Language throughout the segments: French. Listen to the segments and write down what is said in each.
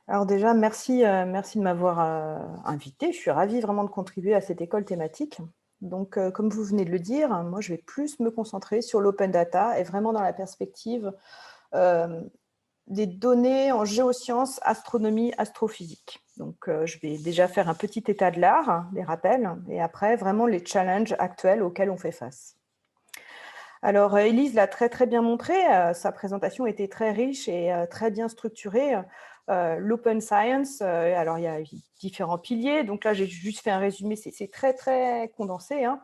Alors déjà, merci de m'avoir invitée. Je suis ravie vraiment de contribuer à cette école thématique. Donc, comme vous venez de le dire, moi, je vais plus me concentrer sur l'open data et vraiment dans la perspective euh, des données en géosciences, astronomie, astrophysique. Donc, je vais déjà faire un petit état de l'art, des rappels, et après, vraiment les challenges actuels auxquels on fait face. Alors, Élise l'a très, très bien montré. Sa présentation était très riche et très bien structurée. L'open science, alors il y a différents piliers. Donc là, j'ai juste fait un résumé. C'est très, très condensé, hein.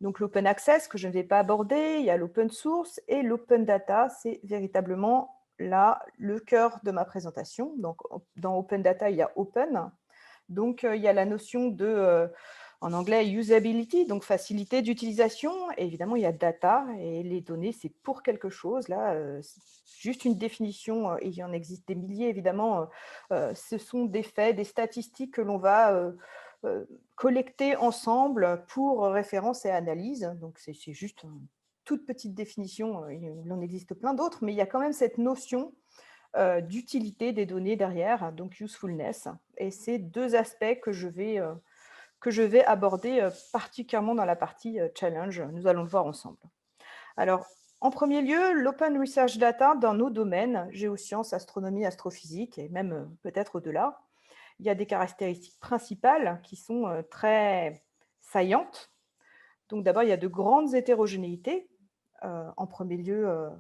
Donc, l'open access, que je ne vais pas aborder. Il y a l'open source et l'open data. C'est véritablement là le cœur de ma présentation. Donc, dans open data, il y a open. Donc, il y a la notion de, en anglais, usability, donc facilité d'utilisation. Et évidemment, il y a data, et les données, c'est pour quelque chose. Là, juste une définition, et il y en existe des milliers, évidemment. Ce sont des faits, des statistiques que l'on va collecter ensemble pour référence et analyse. Donc, c'est juste une toute petite définition. Il en existe plein d'autres, mais il y a quand même cette notion d'utilité des données derrière, donc usefulness. Et c'est deux aspects que je vais aborder particulièrement dans la partie challenge. Nous allons le voir ensemble. Alors, en premier lieu, l'open research data dans nos domaines, géosciences, astronomie, astrophysique, et même peut-être au-delà, il y a des caractéristiques principales qui sont très saillantes. Donc d'abord, il y a de grandes hétérogénéités. En premier lieu,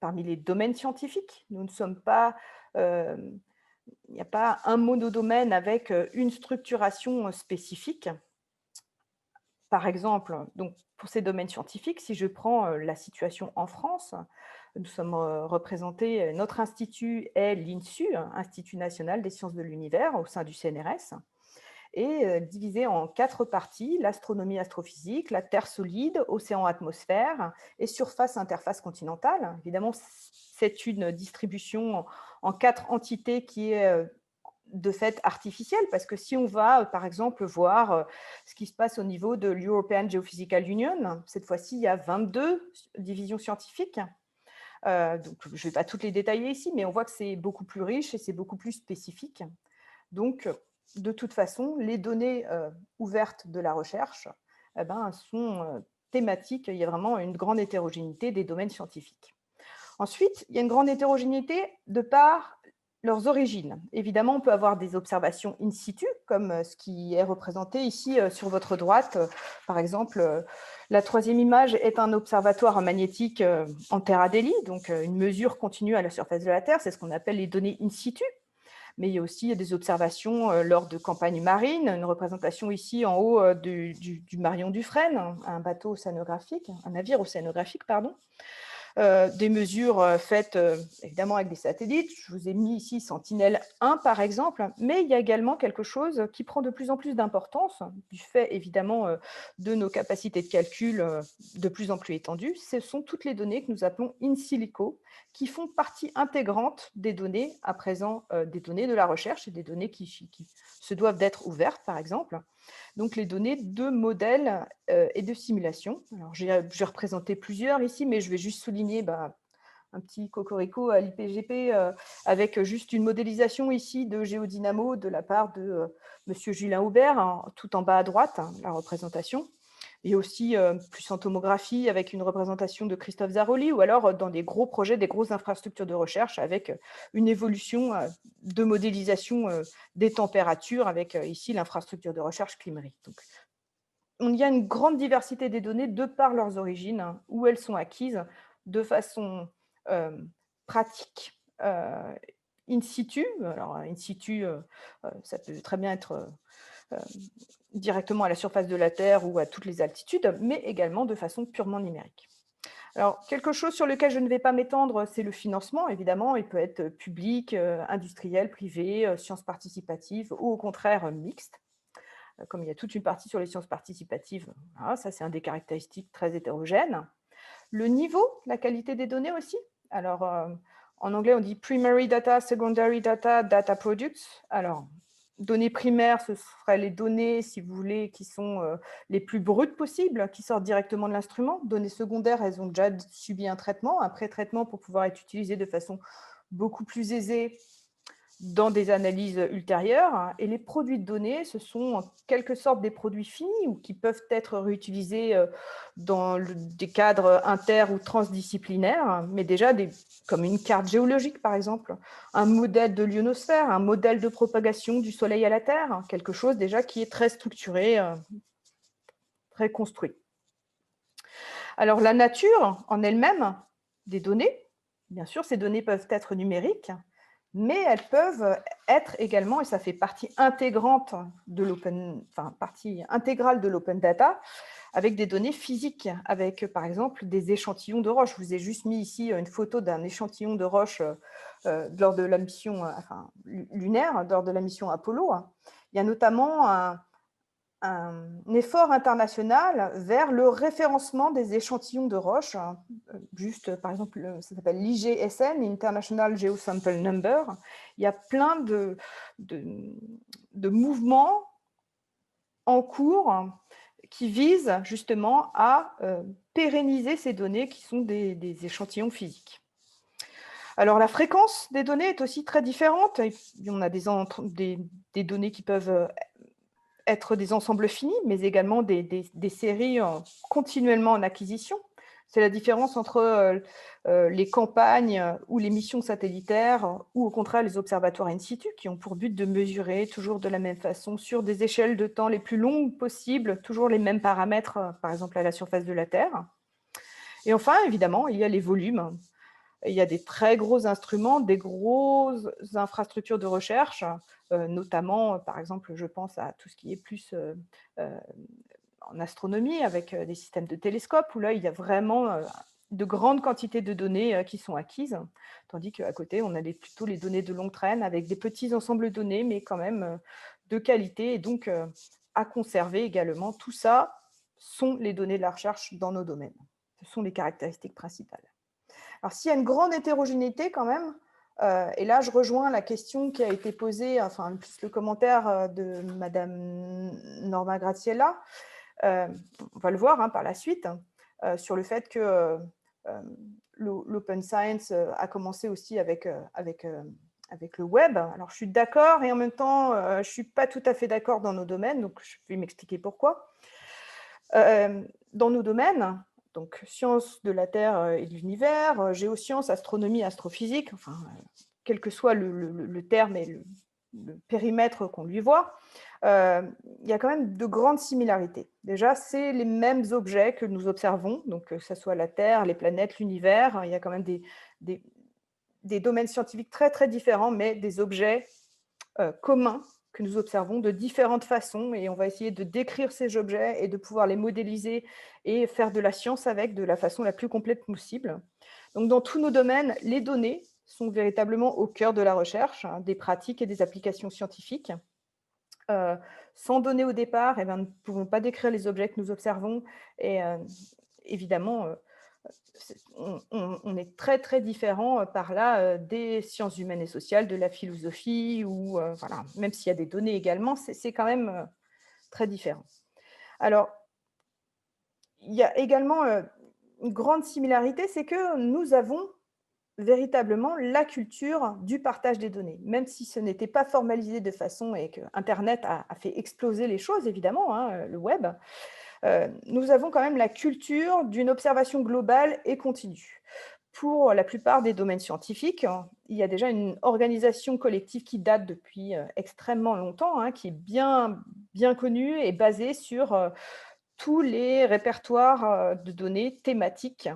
parmi les domaines scientifiques, nous ne sommes pas il n'y a pas un monodomaine avec une structuration spécifique. Par exemple, donc, pour ces domaines scientifiques, si je prends la situation en France, nous sommes représentés, notre institut est l'INSU, Institut national des sciences de l'univers, au sein du CNRS, et divisé en 4 parties: l'astronomie astrophysique, la Terre solide, océan atmosphère et surface interface continentale. Évidemment, c'est une distribution en 4 entités qui est de fait artificielle, parce que si on va, par exemple, voir ce qui se passe au niveau de l'European Geophysical Union, cette fois-ci, il y a 22 divisions scientifiques. Donc, je ne vais pas toutes les détailler ici, mais on voit que c'est beaucoup plus riche et c'est beaucoup plus spécifique. Donc, de toute façon, les données ouvertes de la recherche sont thématiques. Il y a vraiment une grande hétérogénéité des domaines scientifiques. Ensuite, il y a une grande hétérogénéité de par leurs origines. Évidemment, on peut avoir des observations in situ, comme ce qui est représenté ici sur votre droite. Par exemple, la troisième image est un observatoire magnétique en Terre Adélie, donc une mesure continue à la surface de la Terre. C'est ce qu'on appelle les données in situ. Mais il y a aussi des observations lors de campagnes marines, une représentation ici en haut du Marion Dufresne, un bateau océanographique, un navire océanographique, pardon. Des mesures faites évidemment avec des satellites. Je vous ai mis ici Sentinelle-1 par exemple, mais il y a également quelque chose qui prend de plus en plus d'importance du fait évidemment de nos capacités de calcul de plus en plus étendues. Ce sont toutes les données que nous appelons in silico, qui font partie intégrante des données à présent, des données de la recherche et des données qui se doivent d'être ouvertes par exemple. Donc les données de modèles et de simulation. Alors j'ai représenté plusieurs ici, mais je vais juste souligner un petit cocorico à l'IPGP avec juste une modélisation ici de Géodynamo de la part de Monsieur Julien Aubert, hein, tout en bas à droite, hein, la représentation. Et aussi plus en tomographie avec une représentation de Christophe Zaroli, ou alors dans des gros projets, des grosses infrastructures de recherche avec une évolution de modélisation des températures avec ici l'infrastructure de recherche Climeri. Donc, il y a une grande diversité des données de par leurs origines, hein, où elles sont acquises de façon euh, pratique, in situ. Alors, in situ, ça peut très bien être euh, directement à la surface de la Terre ou à toutes les altitudes, mais également de façon purement numérique. Alors, quelque chose sur lequel je ne vais pas m'étendre, c'est le financement, évidemment. Il peut être public, industriel, privé, sciences participatives ou au contraire mixte. Comme il y a toute une partie sur les sciences participatives, voilà, ça c'est un des caractéristiques très hétérogènes. Le niveau, la qualité des données aussi. Alors, en anglais, on dit primary data, secondary data, data products. Alors, données primaires, ce seraient les données, si vous voulez, qui sont les plus brutes possibles, qui sortent directement de l'instrument. Données secondaires, elles ont déjà subi un traitement, un pré-traitement pour pouvoir être utilisées de façon beaucoup plus aisée dans des analyses ultérieures. Et les produits de données, ce sont en quelque sorte des produits finis ou qui peuvent être réutilisés dans des cadres inter- ou transdisciplinaires, mais déjà comme une carte géologique, par exemple, un modèle de l'ionosphère, un modèle de propagation du Soleil à la Terre, quelque chose déjà qui est très structuré, très construit. Alors, la nature en elle-même des données, bien sûr, ces données peuvent être numériques, mais elles peuvent être également, et ça fait partie intégrante de partie intégrale de l'open data, avec des données physiques, avec par exemple des échantillons de roches. Je vous ai juste mis ici une photo d'un échantillon de roches lors de la mission lunaire, lors de la mission Apollo. Il y a notamment un effort international vers le référencement des échantillons de roches. Juste, par exemple, ça s'appelle l'IGSN, International Geosample Number. Il y a plein de mouvements en cours qui visent justement à pérenniser ces données qui sont des échantillons physiques. Alors, la fréquence des données est aussi très différente. On a des données qui peuvent être des ensembles finis, mais également des séries continuellement en acquisition. C'est la différence entre les campagnes ou les missions satellitaires ou au contraire les observatoires in situ qui ont pour but de mesurer toujours de la même façon sur des échelles de temps les plus longues possibles, toujours les mêmes paramètres, par exemple à la surface de la Terre. Et enfin, évidemment, il y a les volumes. Il y a des très gros instruments, des grosses infrastructures de recherche, notamment, par exemple, je pense à tout ce qui est plus en astronomie, avec des systèmes de télescopes, où là, il y a vraiment de grandes quantités de données qui sont acquises, tandis qu'à côté, on a plutôt les données de longue traîne, avec des petits ensembles de données, mais quand même de qualité, et donc à conserver également. Tout ça sont les données de la recherche dans nos domaines. Ce sont les caractéristiques principales. Alors, s'il y a une grande hétérogénéité quand même, et là, je rejoins la question qui a été posée, enfin, plus le commentaire de Madame Norma Graziella, on va le voir par la suite, sur le fait que l'open science a commencé aussi avec le web. Alors, je suis d'accord et en même temps, je ne suis pas tout à fait d'accord dans nos domaines, donc je vais m'expliquer pourquoi. Dans nos domaines, donc sciences de la Terre et de l'univers, géosciences, astronomie, astrophysique, enfin, quel que soit le terme et le périmètre qu'on lui voit, il y a quand même de grandes similarités. Déjà, c'est les mêmes objets que nous observons, donc que ce soit la Terre, les planètes, l'univers, il y a quand même des domaines scientifiques très, très différents, mais des objets communs que nous observons de différentes façons, et on va essayer de décrire ces objets et de pouvoir les modéliser et faire de la science avec de la façon la plus complète possible. Donc, dans tous nos domaines, les données sont véritablement au cœur de la recherche, des pratiques et des applications scientifiques. Sans données au départ, nous ne pouvons pas décrire les objets que nous observons, et évidemment, on est très, très différent par là des sciences humaines et sociales, de la philosophie, ou voilà, même s'il y a des données également, c'est quand même très différent. Alors, il y a également une grande similarité, c'est que nous avons véritablement la culture du partage des données, même si ce n'était pas formalisé de façon, et que Internet a fait exploser les choses, évidemment, le web. Nous avons quand même la culture d'une observation globale et continue. Pour la plupart des domaines scientifiques, il y a déjà une organisation collective qui date depuis extrêmement longtemps, qui est bien, bien connue et basée sur tous les répertoires de données thématiques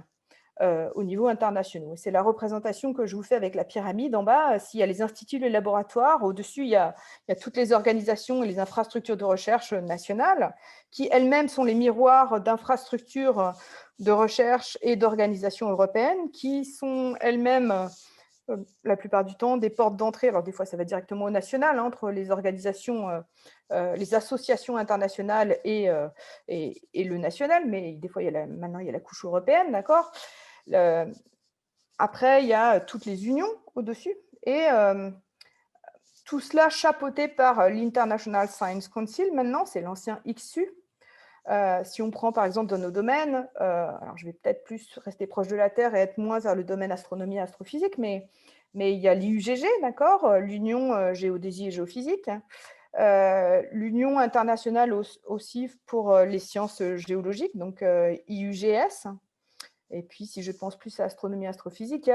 au niveau international. C'est la représentation que je vous fais avec la pyramide. En bas, s'il y a les instituts, les laboratoires, au-dessus, il y a toutes les organisations et les infrastructures de recherche nationales, qui elles-mêmes sont les miroirs d'infrastructures de recherche et d'organisations européennes, qui sont elles-mêmes, la plupart du temps, des portes d'entrée. Alors, des fois, ça va directement au national, entre les organisations, les associations internationales et le national, mais des fois, maintenant, il y a la couche européenne, d'accord ? Après, il y a toutes les unions au-dessus, et tout cela chapeauté par l'International Science Council. Maintenant, c'est l'ancien ICSU. Si on prend par exemple dans nos domaines, alors je vais peut-être plus rester proche de la Terre et être moins vers le domaine astronomie et astrophysique, mais Mais il y a l'IUGG, d'accord, l'Union géodésie et géophysique, l'Union internationale aussi pour les sciences géologiques, donc IUGS. Et puis, si je pense plus à astronomie astrophysique, il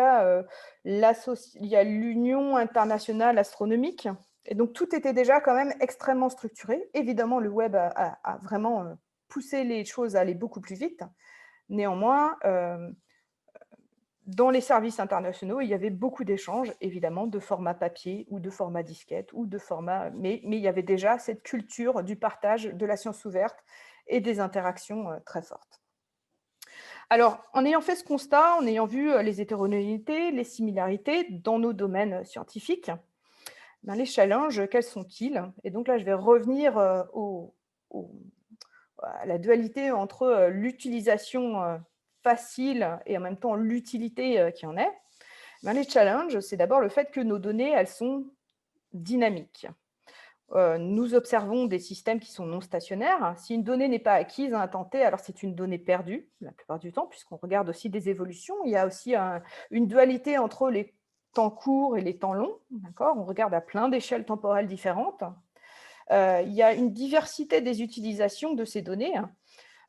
y a l'Union internationale astronomique. Et donc, tout était déjà quand même extrêmement structuré. Évidemment, le web a vraiment poussé les choses à aller beaucoup plus vite. Néanmoins, dans les services internationaux, il y avait beaucoup d'échanges, évidemment, de format papier ou de format disquette ou de format. Mais il y avait déjà cette culture du partage de la science ouverte et des interactions très fortes. Alors, en ayant fait ce constat, en ayant vu les hétérogénéités, les similarités dans nos domaines scientifiques, ben, les challenges, quels sont-ils? Et donc là, je vais revenir à la dualité entre l'utilisation facile et en même temps l'utilité qui en est. Ben, les challenges, c'est d'abord le fait que nos données, elles sont dynamiques. Nous observons des systèmes qui sont non stationnaires. Si une donnée n'est pas acquise à un temps T, alors c'est une donnée perdue, la plupart du temps, puisqu'on regarde aussi des évolutions. Il y a aussi une dualité entre les temps courts et les temps longs. On regarde à plein d'échelles temporelles différentes. Il y a une diversité des utilisations de ces données.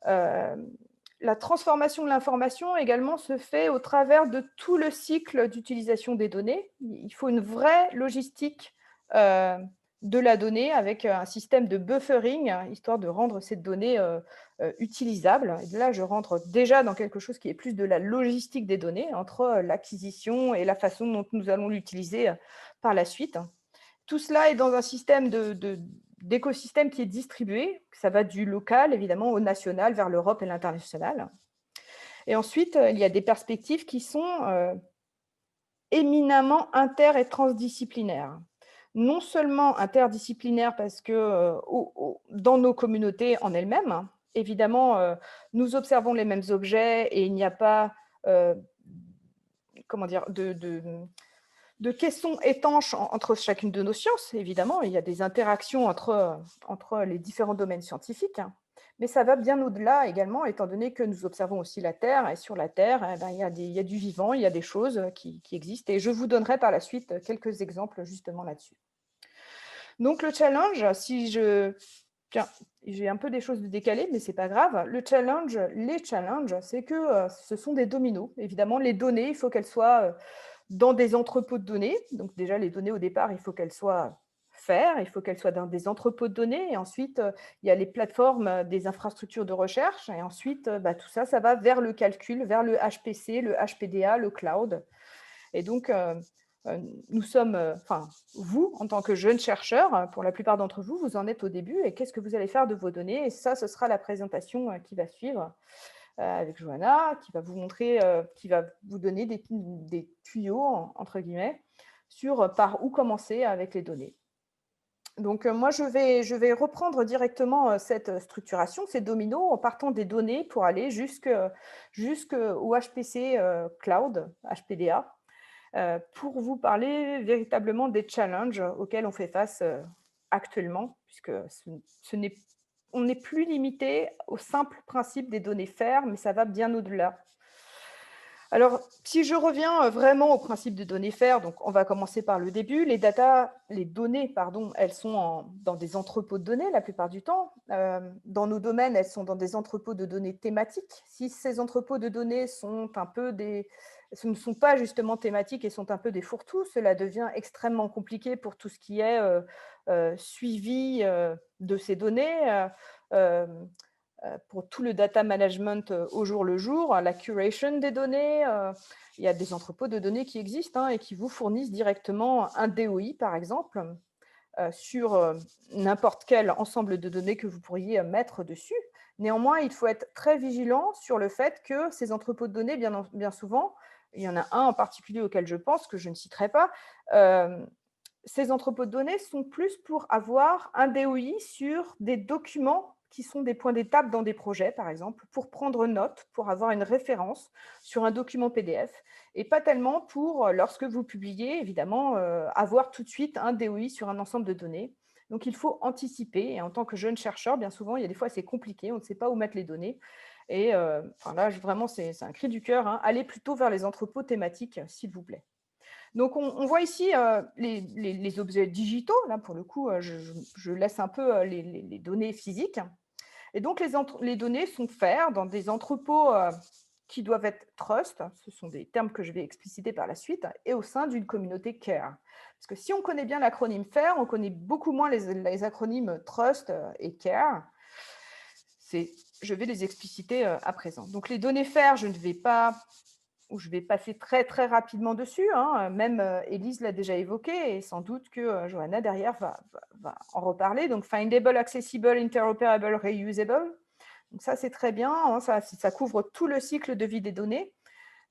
La transformation de l'information également se fait au travers de tout le cycle d'utilisation des données. Il faut une vraie logistique de la donnée avec un système de buffering, histoire de rendre cette donnée utilisable. Et là, je rentre déjà dans quelque chose qui est plus de la logistique des données, entre l'acquisition et la façon dont nous allons l'utiliser par la suite. Tout cela est dans un système d'écosystème qui est distribué. Ça va du local, évidemment, au national, vers l'Europe et l'international. Et ensuite, il y a des perspectives qui sont éminemment inter- et transdisciplinaires. Non seulement interdisciplinaires parce que dans nos communautés en elles-mêmes, évidemment, nous observons les mêmes objets et il n'y a pas comment dire, de caissons étanches entre chacune de nos sciences. Évidemment, il y a des interactions entre les différents domaines scientifiques, mais ça va bien au-delà également, étant donné que nous observons aussi la Terre, et sur la Terre, il y a du vivant, il y a des choses qui existent, et je vous donnerai par la suite quelques exemples justement là-dessus. Donc le challenge, Tiens, j'ai un peu des choses de décalées, mais c'est pas grave. Les challenges, c'est que ce sont des dominos. Évidemment, les données, il faut qu'elles soient dans des entrepôts de données. Donc déjà, les données au départ, il faut qu'elles soient il faut qu'elles soient dans des entrepôts de données. Et ensuite, il y a les plateformes des infrastructures de recherche. Et ensuite, tout ça, ça va vers le calcul, vers le HPC, le HPDA, le cloud. Et donc, nous sommes, vous, en tant que jeunes chercheurs, pour la plupart d'entre vous, vous en êtes au début. Et qu'est-ce que vous allez faire de vos données? Et ça, ce sera la présentation qui va suivre avec Johanna, qui va vous montrer, qui va vous donner des tuyaux, entre guillemets, sur par où commencer avec les données. Donc, moi, je vais reprendre directement cette structuration, ces dominos, en partant des données pour aller jusqu'au HPC Cloud, HPDA, pour vous parler véritablement des challenges auxquels on fait face actuellement, puisque on n'est plus limité au simple principe des données fermes, mais ça va bien au-delà. Alors, si je reviens vraiment au principe des données fer, donc on va commencer par le début. Les données, elles sont dans des entrepôts de données la plupart du temps. Dans nos domaines, elles sont dans des entrepôts de données thématiques. Si ces entrepôts de données ce ne sont pas justement thématiques et sont un peu des fourre-tout, cela devient extrêmement compliqué pour tout ce qui est suivi de ces données. Pour tout le data management au jour le jour, la curation des données. Il y a des entrepôts de données qui existent et qui vous fournissent directement un DOI, par exemple, sur n'importe quel ensemble de données que vous pourriez mettre dessus. Néanmoins, il faut être très vigilant sur le fait que ces entrepôts de données, bien souvent, il y en a un en particulier auquel je pense, que je ne citerai pas, ces entrepôts de données sont plus pour avoir un DOI sur des documents qui sont des points d'étape dans des projets, par exemple, pour prendre note, pour avoir une référence sur un document PDF, et pas tellement pour, lorsque vous publiez, évidemment, avoir tout de suite un DOI sur un ensemble de données. Donc, il faut anticiper, et en tant que jeune chercheur, bien souvent, il y a des fois, c'est compliqué, on ne sait pas où mettre les données, et là, vraiment, c'est un cri du cœur, allez plutôt vers les entrepôts thématiques, s'il vous plaît. Donc, on voit ici les objets digitaux. Là, pour le coup, je laisse un peu les données physiques. Et donc, les données sont faites dans des entrepôts qui doivent être trust, ce sont des termes que je vais expliciter par la suite, et au sein d'une communauté care. Parce que si on connaît bien l'acronyme FAIR, on connaît beaucoup moins les acronymes trust et care. Je vais les expliciter à présent. Donc, les données FAIR, je vais passer très, très rapidement dessus. Même Élise l'a déjà évoqué et sans doute que Johanna, derrière, va en reparler. Donc, findable, accessible, interoperable, reusable. Donc, ça, c'est très bien. Ça couvre tout le cycle de vie des données.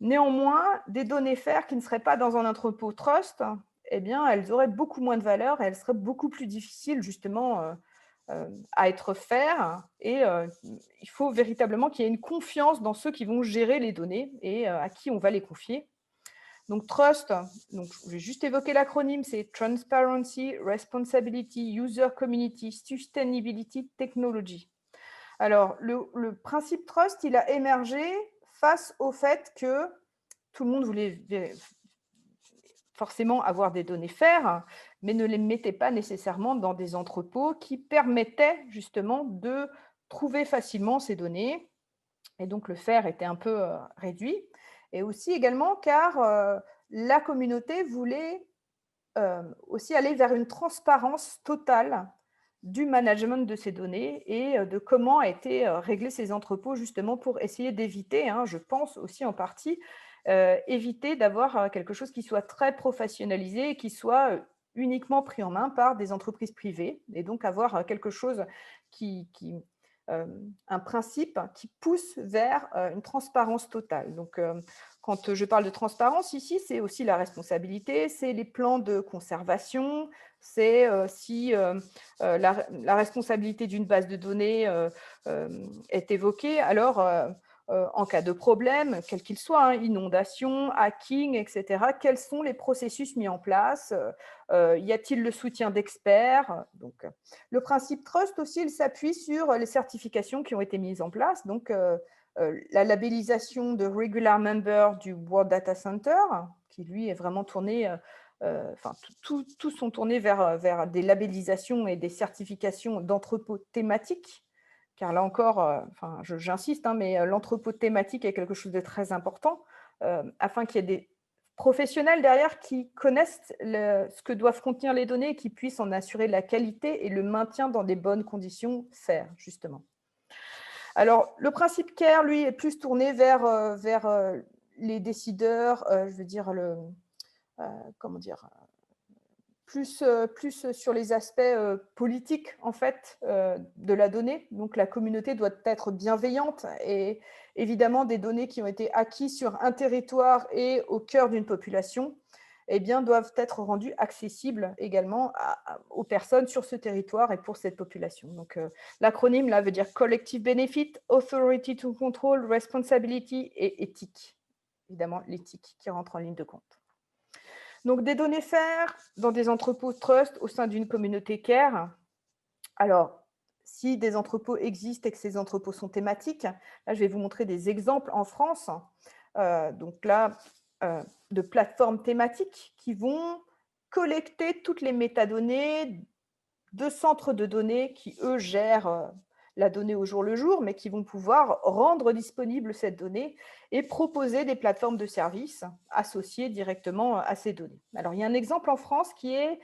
Néanmoins, des données FAIR qui ne seraient pas dans un entrepôt trust, eh bien, elles auraient beaucoup moins de valeur et elles seraient beaucoup plus difficiles, justement, à être FAIR. Et il faut véritablement qu'il y ait une confiance dans ceux qui vont gérer les données et à qui on va les confier. Donc, trust, donc, je vais juste évoquer l'acronyme, c'est Transparency, Responsibility, User Community, Sustainability, Technology. Alors, le principe trust, il a émergé face au fait que tout le monde voulait forcément avoir des données FAIR, mais ne les mettait pas nécessairement dans des entrepôts qui permettaient justement de trouver facilement ces données. Et donc, le FAIR était un peu réduit. Et aussi également car la communauté voulait aussi aller vers une transparence totale du management de ces données et de comment a été réglé ces entrepôts justement pour essayer d'éviter, je pense aussi en partie, éviter d'avoir quelque chose qui soit très professionnalisé et qui soit uniquement pris en main par des entreprises privées et donc avoir quelque chose un principe qui pousse vers une transparence totale. Donc, quand je parle de transparence ici, c'est aussi la responsabilité, c'est les plans de conservation, c'est si la responsabilité d'une base de données est évoquée, alors en cas de problème, quel qu'il soit, inondation, hacking, etc., quels sont les processus mis en place? Y a-t-il le soutien d'experts? Donc, le principe Trust aussi, il s'appuie sur les certifications qui ont été mises en place. Donc, la labellisation de Regular Member du World Data Center, qui lui est vraiment tourné, tous sont tournés vers des labellisations et des certifications d'entrepôts thématiques. Car là encore, j'insiste, mais l'entrepôt thématique est quelque chose de très important, afin qu'il y ait des professionnels derrière qui connaissent ce que doivent contenir les données et qui puissent en assurer la qualité et le maintien dans des bonnes conditions FAIR, justement. Alors, le principe CARE, lui, est plus tourné vers les décideurs, plus sur les aspects politiques, en fait, de la donnée. Donc, la communauté doit être bienveillante et évidemment, des données qui ont été acquises sur un territoire et au cœur d'une population, eh bien, doivent être rendues accessibles également aux personnes sur ce territoire et pour cette population. Donc, l'acronyme, là, veut dire Collective Benefit, Authority to Control, Responsibility et éthique. Évidemment, l'éthique qui rentre en ligne de compte. Donc, des données FAIR dans des entrepôts trust au sein d'une communauté care. Alors, si des entrepôts existent et que ces entrepôts sont thématiques, là, je vais vous montrer des exemples en France. Donc là, de plateformes thématiques qui vont collecter toutes les métadonnées de centres de données qui, eux, gèrent la donnée au jour le jour, mais qui vont pouvoir rendre disponible cette donnée et proposer des plateformes de services associées directement à ces données. Alors, il y a un exemple en France qui est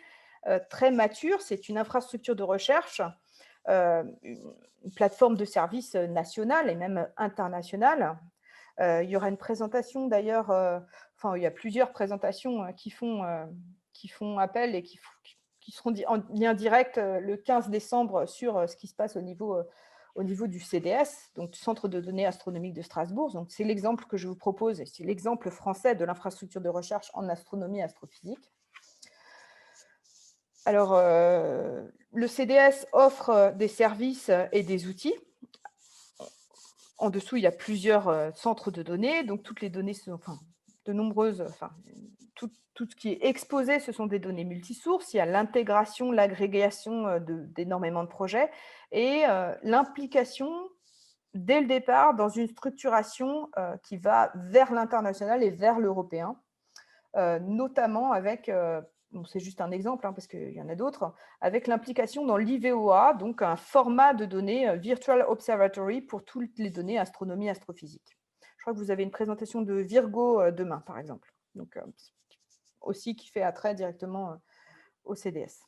très mature, c'est une infrastructure de recherche, une plateforme de services nationale et même internationale. Il y aura une présentation d'ailleurs, il y a plusieurs présentations qui font appel et qui seront en lien direct le 15 décembre sur ce qui se passe au niveau du CDS, donc Centre de données astronomiques de Strasbourg. Donc, c'est l'exemple que je vous propose, et c'est l'exemple français de l'infrastructure de recherche en astronomie et astrophysique. Alors, le CDS offre des services et des outils. En dessous, il y a plusieurs centres de données, donc toutes les données sont, tout ce qui est exposé, ce sont des données multisources. Il y a l'intégration, l'agrégation d'énormément de projets et l'implication dès le départ dans une structuration qui va vers l'international et vers l'européen. notamment avec, bon, c'est juste un exemple, hein, parce qu'il y en a d'autres, avec l'implication dans l'IVOA, donc un format de données Virtual Observatory pour toutes les données astronomie, astrophysique. Je crois que vous avez une présentation de Virgo demain, par exemple, donc aussi qui fait attrait directement au CDS.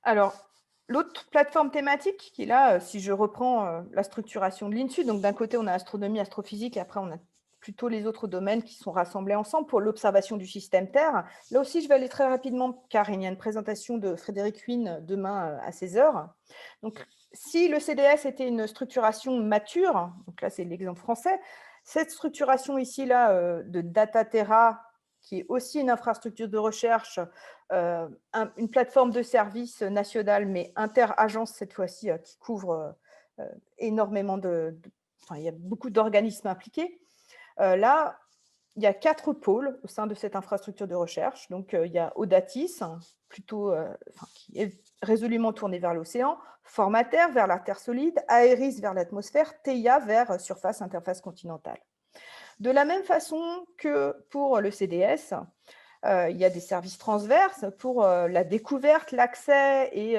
Alors, l'autre plateforme thématique qui est là, si je reprends la structuration de l'INSU, donc d'un côté, on a astronomie, astrophysique, et après, on a plutôt les autres domaines qui sont rassemblés ensemble pour l'observation du système Terre. Là aussi, je vais aller très rapidement, car il y a une présentation de Frédéric Huynh demain à 16 h. Donc, si le CDS était une structuration mature, donc là, c'est l'exemple français, cette structuration ici, là, de Dataterra, qui est aussi une infrastructure de recherche, une plateforme de services nationale, mais inter-agence cette fois-ci, qui couvre énormément enfin, il y a beaucoup d'organismes impliqués. Là, il y a 4 pôles au sein de cette infrastructure de recherche. Donc, il y a Audatis, plutôt, qui est résolument tourné vers l'océan, Formater vers la Terre solide, Aeris vers l'atmosphère, Theia vers surface interface continentale. De la même façon que pour le CDS, il y a des services transverses pour la découverte, l'accès et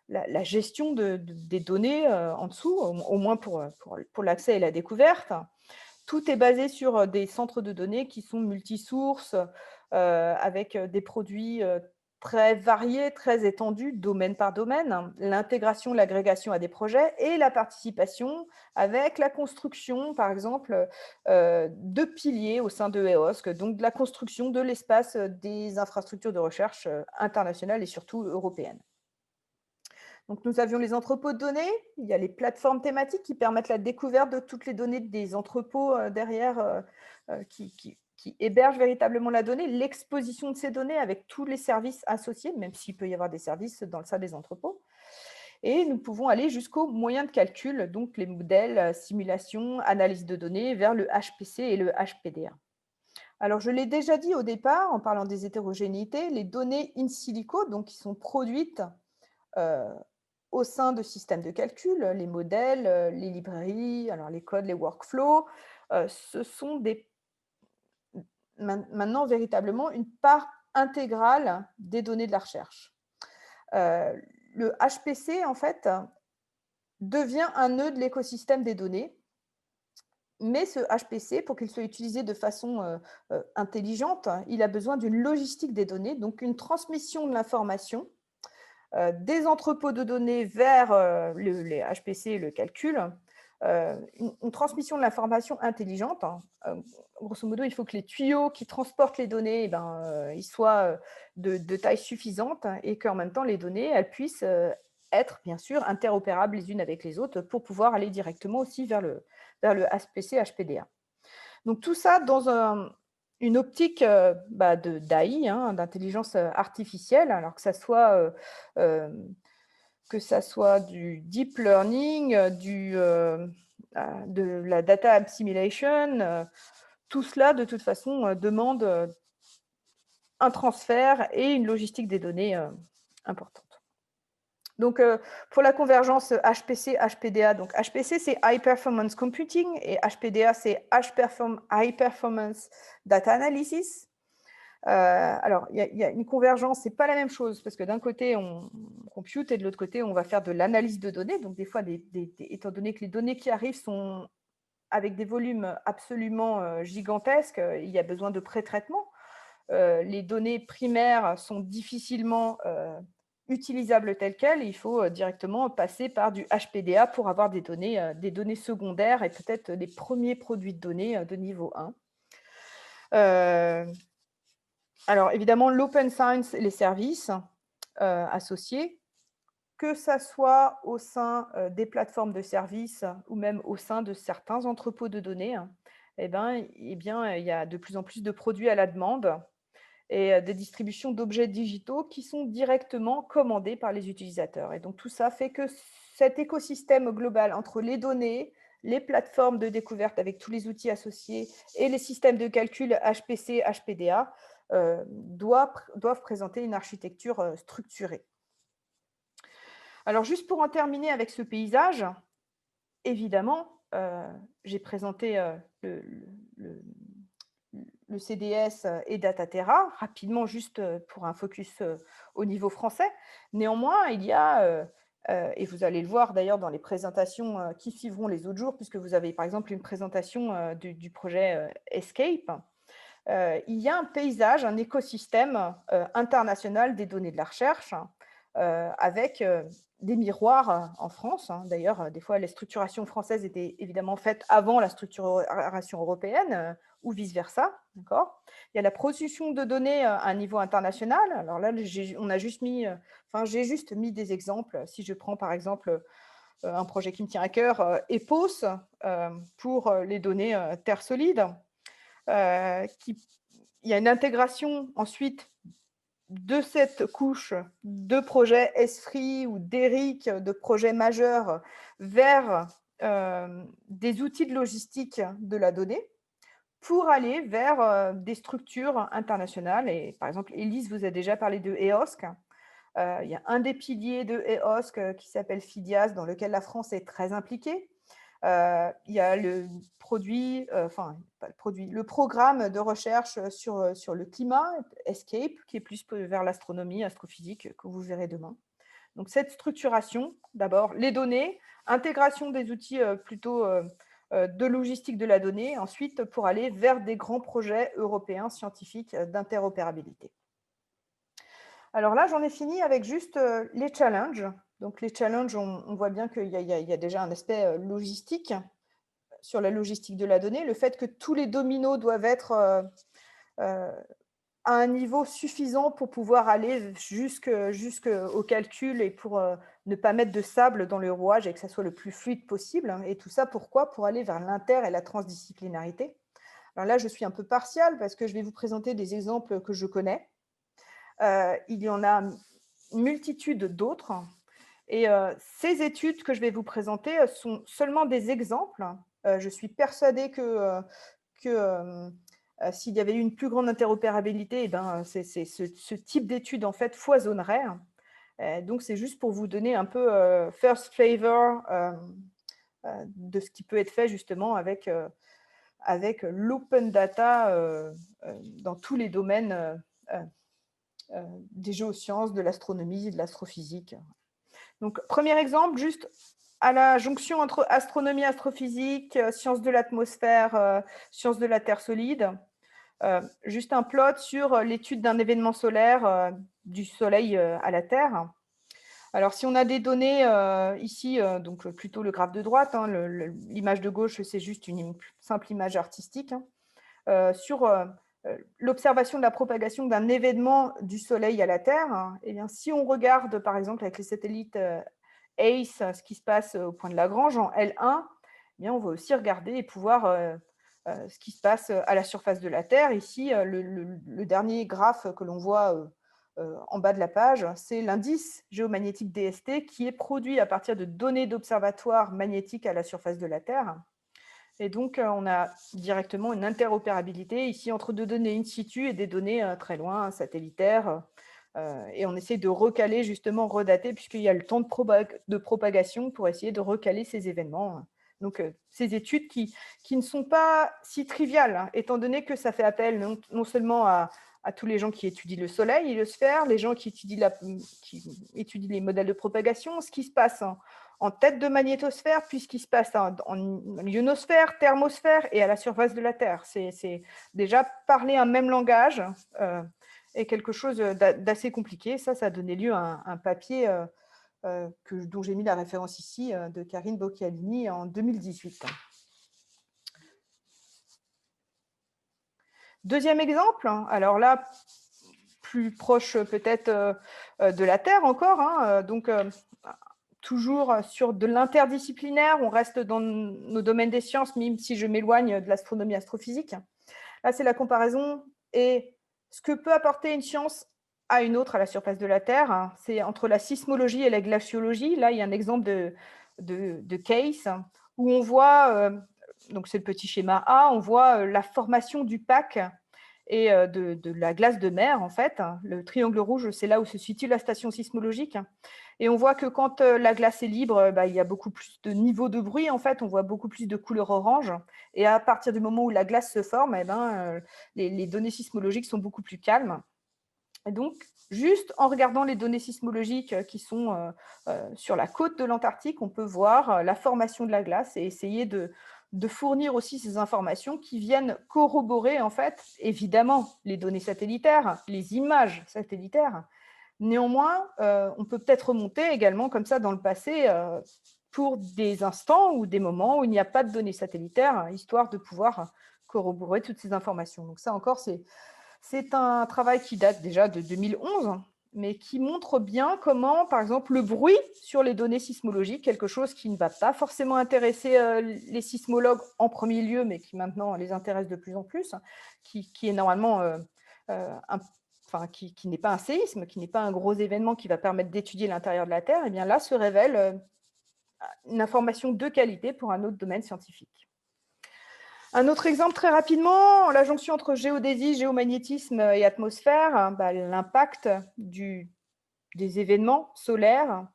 la gestion des données en dessous, au moins pour l'accès et la découverte. Tout est basé sur des centres de données qui sont multisources, avec des produits très variés, très étendus, domaine par domaine, l'intégration, l'agrégation à des projets et la participation avec la construction, par exemple, de piliers au sein de EOSC, donc de la construction de l'espace des infrastructures de recherche internationales et surtout européennes. Donc, nous avions les entrepôts de données, il y a les plateformes thématiques qui permettent la découverte de toutes les données des entrepôts derrière qui hébergent véritablement la donnée, l'exposition de ces données avec tous les services associés, même s'il peut y avoir des services dans le sein des entrepôts. Et nous pouvons aller jusqu'aux moyens de calcul, donc les modèles, simulations, analyse de données, vers le HPC et le HPDA. Alors, je l'ai déjà dit au départ, en parlant des hétérogénéités, les données in silico, donc qui sont produites au sein de systèmes de calcul, les modèles, les librairies, alors les codes, les workflows, ce sont maintenant véritablement une part intégrale des données de la recherche. Le HPC, en fait, devient un nœud de l'écosystème des données, mais ce HPC, pour qu'il soit utilisé de façon intelligente, il a besoin d'une logistique des données, donc une transmission de l'information des entrepôts de données vers les HPC et le calcul, une transmission de l'information intelligente. Grosso modo, il faut que les tuyaux qui transportent les données, ils soient de taille suffisante et qu'en même temps, les données, elles puissent être, bien sûr, interopérables les unes avec les autres pour pouvoir aller directement aussi vers le HPC, HPDA. Donc, tout ça dans une optique d'AI, d'intelligence artificielle, alors que ça soit du deep learning, de la data assimilation, tout cela, de toute façon, demande un transfert et une logistique des données importante. Donc, pour la convergence HPC, HPDA, donc HPC, c'est High Performance Computing et HPDA, c'est High Performance Data Analysis. Alors, il y a une convergence, ce n'est pas la même chose, parce que d'un côté, on compute et de l'autre côté, on va faire de l'analyse de données. Donc, des fois, étant donné que les données qui arrivent sont avec des volumes absolument gigantesques, il y a besoin de pré-traitement. Les données primaires sont difficilement utilisables telles quelles. Il faut directement passer par du HPDA pour avoir des données secondaires et peut-être des premiers produits de données de niveau 1. Alors, évidemment, l'open science et les services associés, que ça soit au sein des plateformes de services ou même au sein de certains entrepôts de données, il y a de plus en plus de produits à la demande et des distributions d'objets digitaux qui sont directement commandés par les utilisateurs. Et donc, tout ça fait que cet écosystème global entre les données, les plateformes de découverte avec tous les outils associés et les systèmes de calcul HPC, HPDA doivent présenter une architecture structurée. Alors, juste pour en terminer avec ce paysage, évidemment, j'ai présenté le CDS et Dataterra, rapidement juste pour un focus au niveau français. Néanmoins, il y a, et vous allez le voir d'ailleurs dans les présentations qui suivront les autres jours, puisque vous avez par exemple une présentation du projet Escape, il y a un paysage, un écosystème international des données de la recherche, avec des miroirs en France. D'ailleurs, des fois, les structurations françaises étaient évidemment faites avant la structuration européenne ou vice-versa. D'accord. Il y a la production de données à un niveau international. Alors là, on a juste mis, j'ai juste mis des exemples. Si je prends par exemple un projet qui me tient à cœur, EPOS, pour les données terre solide, il y a une intégration ensuite de cette couche de projets ESFRI ou d'ERIC, de projets majeurs, vers des outils de logistique de la donnée pour aller vers des structures internationales. Et par exemple, Élise vous a déjà parlé de EOSC. Il y a un des piliers de EOSC qui s'appelle FIDIAS, dans lequel la France est très impliquée. Il y a le le programme de recherche sur le climat, ESCAPE, qui est plus vers l'astronomie, astrophysique, que vous verrez demain. Donc, cette structuration, d'abord, les données, intégration des outils plutôt de logistique de la donnée, ensuite pour aller vers des grands projets européens scientifiques d'interopérabilité. Alors là, j'en ai fini avec juste les challenges. Donc, les challenges, on voit bien qu'il y a déjà un aspect logistique sur la logistique de la donnée, le fait que tous les dominos doivent être à un niveau suffisant pour pouvoir aller jusqu'au calcul et pour ne pas mettre de sable dans le rouage et que ça soit le plus fluide possible. Et tout ça, pourquoi? Pour aller vers l'inter et la transdisciplinarité. Alors là, je suis un peu partiale parce que je vais vous présenter des exemples que je connais. Il y en a une multitude d'autres. Et ces études que je vais vous présenter sont seulement des exemples. Je suis persuadée que s'il y avait eu une plus grande interopérabilité, eh ben, ce type d'études en fait foisonnerait. Donc, c'est juste pour vous donner un peu first flavor de ce qui peut être fait justement avec l'open data dans tous les domaines des géosciences, de l'astronomie, de l'astrophysique. Donc, premier exemple, juste à la jonction entre astronomie, astrophysique, sciences de l'atmosphère, sciences de la Terre solide. Juste un plot sur l'étude d'un événement solaire du Soleil à la Terre. Alors, si on a des données ici, donc plutôt le graphe de droite, l'image de gauche, c'est juste une simple image artistique, sur l'observation de la propagation d'un événement du Soleil à la Terre. Eh bien, si on regarde, par exemple, avec les satellites ACE, ce qui se passe au point de Lagrange en L1, eh bien, on va aussi regarder et pouvoir ce qui se passe à la surface de la Terre. Ici, le dernier graphe que l'on voit en bas de la page, c'est l'indice géomagnétique DST qui est produit à partir de données d'observatoires magnétiques à la surface de la Terre. Et donc, on a directement une interopérabilité ici entre deux données in situ et des données très loin, satellitaires. Et on essaie de recaler, justement, redater, puisqu'il y a le temps de propagation pour essayer de recaler ces événements. Donc, ces études qui ne sont pas si triviales, étant donné que ça fait appel non seulement à tous les gens qui étudient le Soleil et le sphère, les gens qui étudient les modèles de propagation, ce qui se passe en tête de magnétosphère, puis ce qui se passe en ionosphère, thermosphère et à la surface de la Terre. C'est déjà parler un même langage est quelque chose d'assez compliqué. Ça a donné lieu à un papier dont j'ai mis la référence ici, de Karine Bocchialini en 2018. Deuxième exemple, alors là, plus proche peut-être de la Terre encore, donc toujours sur de l'interdisciplinaire, on reste dans nos domaines des sciences, même si je m'éloigne de l'astronomie astrophysique. Là, c'est la comparaison et ce que peut apporter une science à une autre à la surface de la Terre. C'est entre la sismologie et la glaciologie. Là, il y a un exemple de case où on voit, donc c'est le petit schéma A, on voit la formation du pack et de la glace de mer, en fait. Le triangle rouge, c'est là où se situe la station sismologique. Et on voit que quand la glace est libre, il y a beaucoup plus de niveau de bruit, en fait, on voit beaucoup plus de couleur orange. Et à partir du moment où la glace se forme, les données sismologiques sont beaucoup plus calmes. Et donc, juste en regardant les données sismologiques qui sont sur la côte de l'Antarctique, on peut voir la formation de la glace et essayer de fournir aussi ces informations qui viennent corroborer, en fait, évidemment, les données satellitaires, les images satellitaires. Néanmoins, on peut peut-être remonter également comme ça dans le passé pour des instants ou des moments où il n'y a pas de données satellitaires, histoire de pouvoir corroborer toutes ces informations. Donc ça encore, c'est un travail qui date déjà de 2011, mais qui montre bien comment, par exemple, le bruit sur les données sismologiques, quelque chose qui ne va pas forcément intéresser les sismologues en premier lieu, mais qui maintenant les intéresse de plus en plus, qui est normalement qui n'est pas un séisme, qui n'est pas un gros événement qui va permettre d'étudier l'intérieur de la Terre, et bien là se révèle une information de qualité pour un autre domaine scientifique. Un autre exemple très rapidement, la jonction entre géodésie, géomagnétisme et atmosphère, l'impact des événements solaires,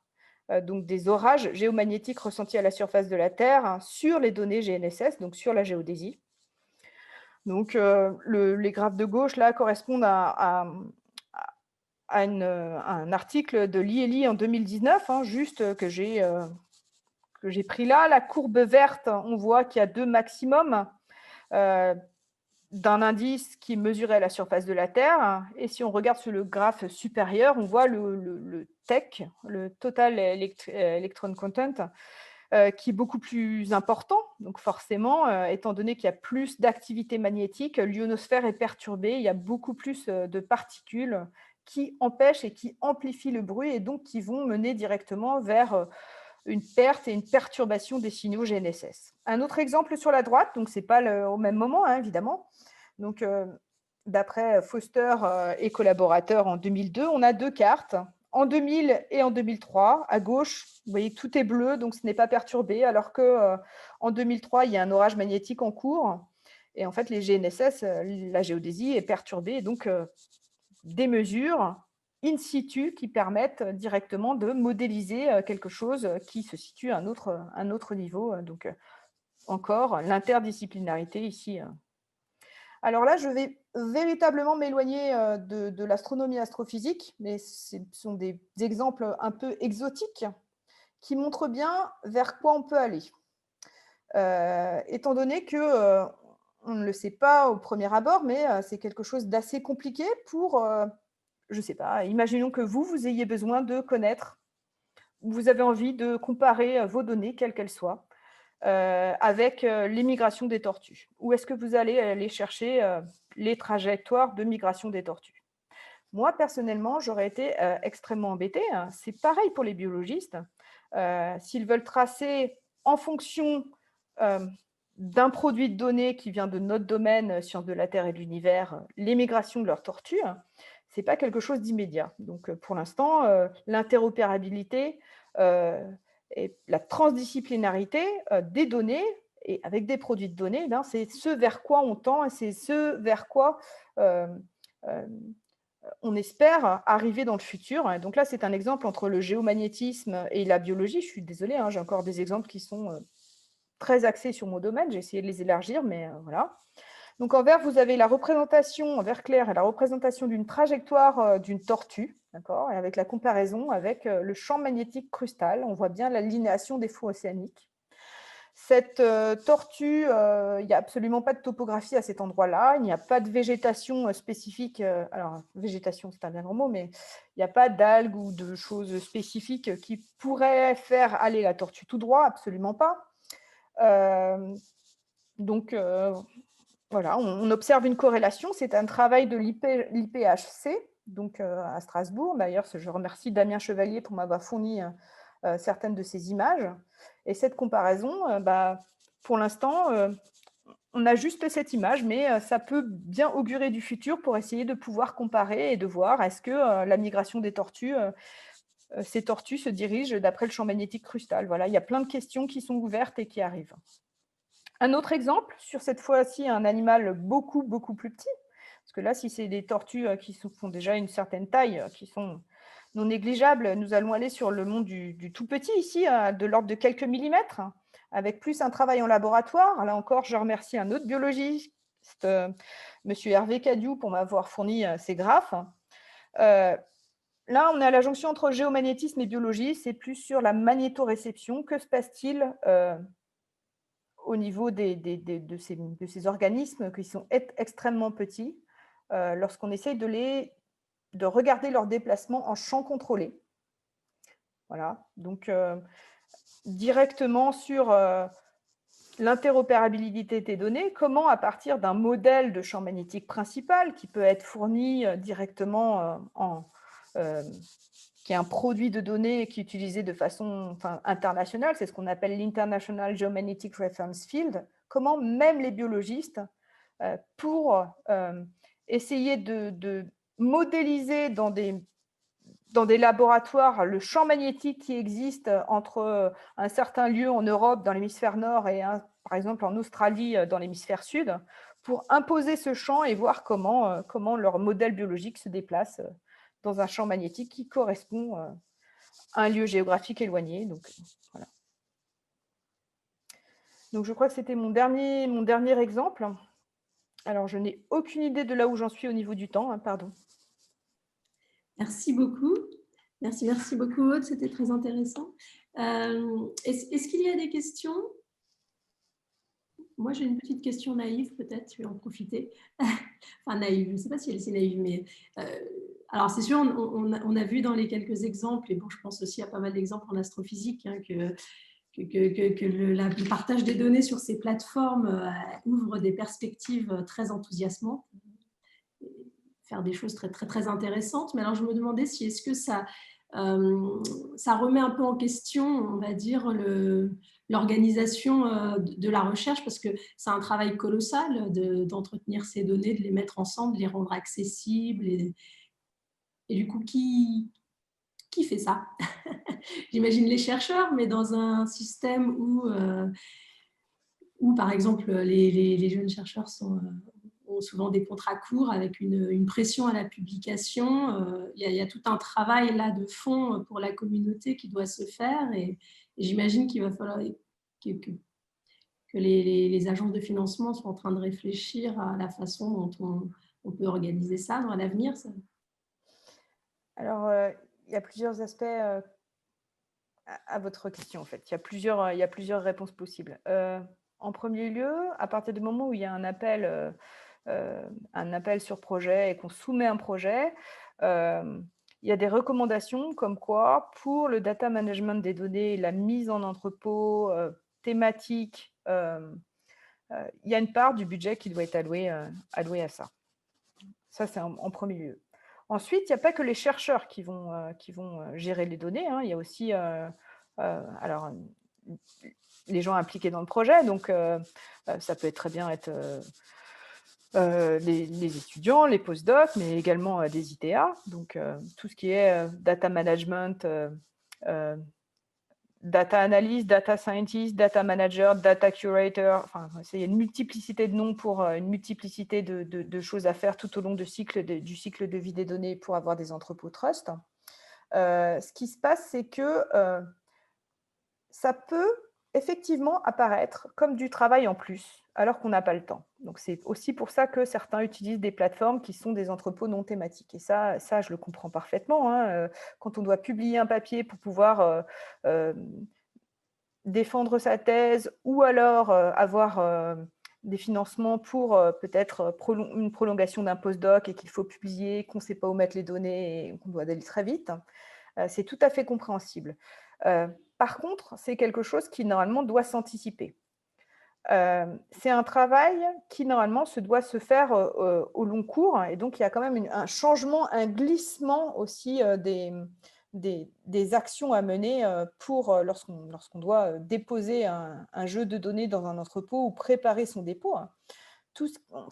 donc des orages géomagnétiques ressentis à la surface de la Terre sur les données GNSS, donc sur la géodésie. Donc les graphes de gauche là correspondent à un article de Lieli en 2019, juste que j'ai pris là. La courbe verte, on voit qu'il y a 2 maximums d'un indice qui mesurait la surface de la Terre. Et si on regarde sur le graphe supérieur, on voit le TEC, le Total Electron Content, qui est beaucoup plus important. Donc forcément, étant donné qu'il y a plus d'activité magnétique, l'ionosphère est perturbée, il y a beaucoup plus de particules qui empêchent et qui amplifient le bruit et donc qui vont mener directement vers une perte et une perturbation des signaux GNSS. Un autre exemple sur la droite, donc ce n'est pas au même moment, évidemment. Donc, d'après Foster et collaborateurs en 2002, on a 2 cartes, en 2000 et en 2003. À gauche, vous voyez, tout est bleu, donc ce n'est pas perturbé, alors qu'en 2003, il y a un orage magnétique en cours. Et en fait, les GNSS, la géodésie est perturbée, et donc des mesures in situ qui permettent directement de modéliser quelque chose qui se situe à un autre niveau. Donc, encore, l'interdisciplinarité ici. Alors là, je vais véritablement m'éloigner de l'astronomie astrophysique, mais ce sont des exemples un peu exotiques qui montrent bien vers quoi on peut aller. Étant donné que on ne le sait pas au premier abord, mais c'est quelque chose d'assez compliqué pour, je ne sais pas, imaginons que vous ayez besoin de connaître, vous avez envie de comparer vos données, quelles qu'elles soient, avec les migrations des tortues. Où est-ce que vous allez aller chercher les trajectoires de migration des tortues? Moi, personnellement, j'aurais été extrêmement embêtée. C'est pareil pour les biologistes. S'ils veulent tracer en fonction d'un produit de données qui vient de notre domaine, sciences de la Terre et de l'univers, les migrations de leurs tortues, ce n'est pas quelque chose d'immédiat. Donc, pour l'instant, l'interopérabilité et la transdisciplinarité des données et avec des produits de données, c'est ce vers quoi on tend et c'est ce vers quoi euh, euh, on espère arriver dans le futur. Donc là, c'est un exemple entre le géomagnétisme et la biologie. Je suis désolée, j'ai encore des exemples qui sont très axés sur mon domaine. J'ai essayé de les élargir, mais voilà. Donc en vert, vous avez la représentation, en vert clair, la représentation d'une trajectoire d'une tortue, d'accord, et avec la comparaison avec le champ magnétique crustal. On voit bien l'aliénation des fonds océaniques. Cette tortue, il n'y a absolument pas de topographie à cet endroit-là. Il n'y a pas de végétation spécifique. Alors, végétation, c'est un bien grand mot, mais il n'y a pas d'algues ou de choses spécifiques qui pourraient faire aller la tortue tout droit, absolument pas. Donc, voilà, on observe une corrélation. C'est un travail de l'IPHC, donc à Strasbourg. D'ailleurs, je remercie Damien Chevalier pour m'avoir fourni certaines de ces images. Et cette comparaison, pour l'instant, on a juste cette image, mais ça peut bien augurer du futur pour essayer de pouvoir comparer et de voir est-ce que la migration des tortues, ces tortues se dirigent d'après le champ magnétique crustal. Voilà, il y a plein de questions qui sont ouvertes et qui arrivent. Un autre exemple, sur cette fois-ci un animal beaucoup, beaucoup plus petit, parce que là, si c'est des tortues qui font déjà une certaine taille, qui sont non négligeable, nous allons aller sur le monde du tout petit ici, de l'ordre de quelques millimètres, avec plus un travail en laboratoire. Là encore, je remercie un autre biologiste, Monsieur Hervé Cadiou, pour m'avoir fourni ces graphes. Là, on est à la jonction entre géomagnétisme et biologie. C'est plus sur la magnétoréception. Que se passe-t-il au niveau de ces organismes qui sont extrêmement petits lorsqu'on essaye de regarder leur déplacement en champ contrôlé. Voilà, donc directement sur l'interopérabilité des données, comment à partir d'un modèle de champ magnétique principal qui peut être fourni directement qui est un produit de données qui est utilisé de façon internationale, c'est ce qu'on appelle l'International Geomagnetic Reference Field, comment même les biologistes, pour essayer de modéliser dans des laboratoires le champ magnétique qui existe entre un certain lieu en Europe, dans l'hémisphère nord, et par exemple en Australie, dans l'hémisphère sud, pour imposer ce champ et voir comment leur modèle biologique se déplace dans un champ magnétique qui correspond à un lieu géographique éloigné. Donc, voilà. Donc, je crois que c'était mon dernier exemple. Alors, je n'ai aucune idée de là où j'en suis au niveau du temps, pardon. Merci beaucoup. Merci beaucoup, Aude, c'était très intéressant. Est-ce qu'il y a des questions? Moi, j'ai une petite question naïve, peut-être, je vais en profiter. Enfin, naïve, je ne sais pas si elle est naïve, mais alors c'est sûr, on a vu dans les quelques exemples, et bon, je pense aussi à pas mal d'exemples en astrophysique, que le partage des données sur ces plateformes ouvre des perspectives très enthousiasmantes, faire des choses très, très, très intéressantes. Mais alors, je me demandais si est-ce que ça remet un peu en question, on va dire, l'organisation de la recherche, parce que c'est un travail colossal d'entretenir ces données, de les mettre ensemble, de les rendre accessibles. Et du coup, qui fait ça? J'imagine les chercheurs, mais dans un système où par exemple, les jeunes chercheurs ont souvent des contrats courts avec une pression à la publication. Il y a tout un travail là de fond pour la communauté qui doit se faire, et j'imagine qu'il va falloir que les agences de financement soient en train de réfléchir à la façon dont on peut organiser ça dans l'avenir. Alors, il y a plusieurs aspects à votre question, en fait. Il y a plusieurs réponses possibles. En premier lieu, à partir du moment où il y a un appel sur projet et qu'on soumet un projet, il y a des recommandations comme quoi, pour le data management des données, la mise en entrepôt thématique, il y a une part du budget qui doit être allouée à ça. Ça, c'est en premier lieu. Ensuite, il n'y a pas que les chercheurs qui vont gérer les données. Il y a aussi alors, les gens impliqués dans le projet. Donc, ça peut très bien être les étudiants, les postdocs, mais également des ITA. Donc, tout ce qui est data management, data analyst, data scientist, data manager, data curator. Enfin, il y a une multiplicité de noms pour une multiplicité de choses à faire tout au long du cycle de vie des données pour avoir des entrepôts trust. Ce qui se passe, c'est que ça peut effectivement apparaître comme du travail en plus, alors qu'on n'a pas le temps. Donc, c'est aussi pour ça que certains utilisent des plateformes qui sont des entrepôts non thématiques. Et ça je le comprends parfaitement. Quand on doit publier un papier pour pouvoir défendre sa thèse, ou alors avoir des financements pour peut-être une prolongation d'un postdoc et qu'il faut publier, qu'on ne sait pas où mettre les données et qu'on doit aller très vite, c'est tout à fait compréhensible. Par contre, c'est quelque chose qui, normalement, doit s'anticiper. C'est un travail qui, normalement, doit se faire au long cours. Et donc, il y a quand même un changement, un glissement aussi des actions à mener lorsqu'on doit déposer un jeu de données dans un entrepôt ou préparer son dépôt.